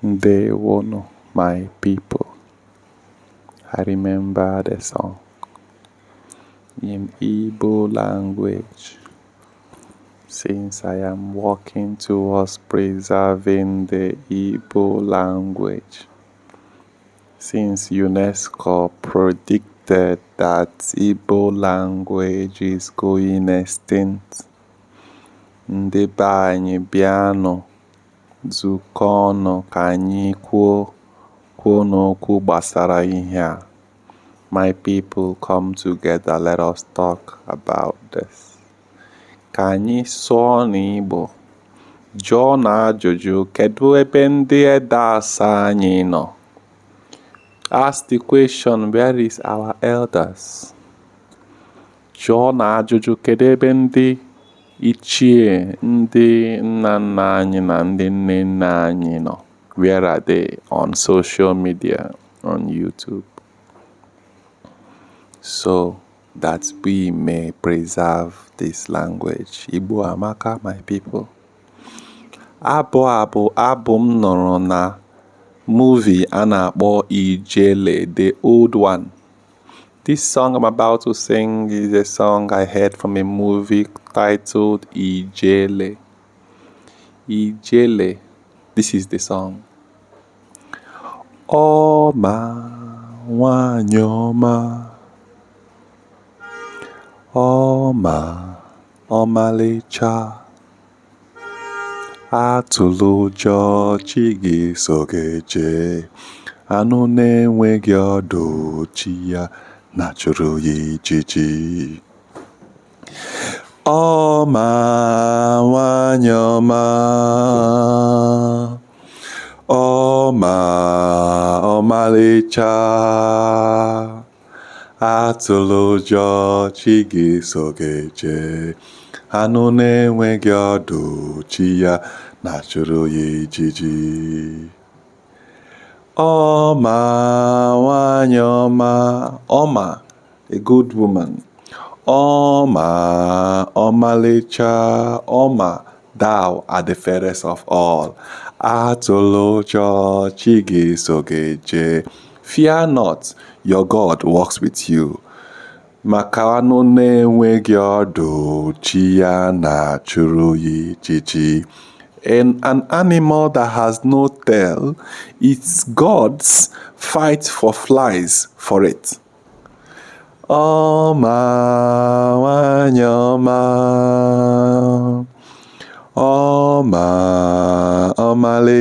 Ndewono, my people. I remember the song in Igbo language, since I am working towards preserving the Igbo language. Since UNESCO predicted that Igbo language is going extinct, ndị be anyị bịanụ zukọ ọnụ ka anyị kwuo n'okwu gbasara ihe a. My people, come together, let us talk about this. Ka anyị sụọ n'Igbo, jụọ na ajụjụ, kedu ebe ndị elders anyị nọ? Ask the question, where is our elders? Jụọ na ajụjụ, kedu ebe ndị ichie, ndị nna nna anyị na ndị nne nna anyị nọ? Where are they? On social media, on YouTube, so that we may preserve this language. Igbo amaka, my people. Abụ m nụrụ na movie a na-akpọ Ijele, the old one. This song I'm about to sing is a song I heard from a movie titled Ijele. Ijele. This is the song. Ọma nwanyị ọma, ọma ọmalịcha, atụla ụjọ, chi gị so gị jee, anụ na-enweghị ọdụ, chi ya na-achụrụ ya ijiji. Ọma nwanyị ọma, ọma ọmalịcha, atụla ụjọ, chi gị so gị jee, anụ na-enweghị ọdụ, chi ya na-achụrụ ya ijiji. Ọma nwanyị ọma, ọma, a good woman. Ọma ọmalịcha, ọma, thou art the fairest of all. Atụla ụjọ, chi gị so gị jee. Fear not, your God walks with you. Maka anụ na-enweghị ọdụ, chi ya na-achụrụ ya ijiji. An animal that has no tail, its gods fight for flies for it. Ọma nwanyị ọma, ọma ọmalịcha.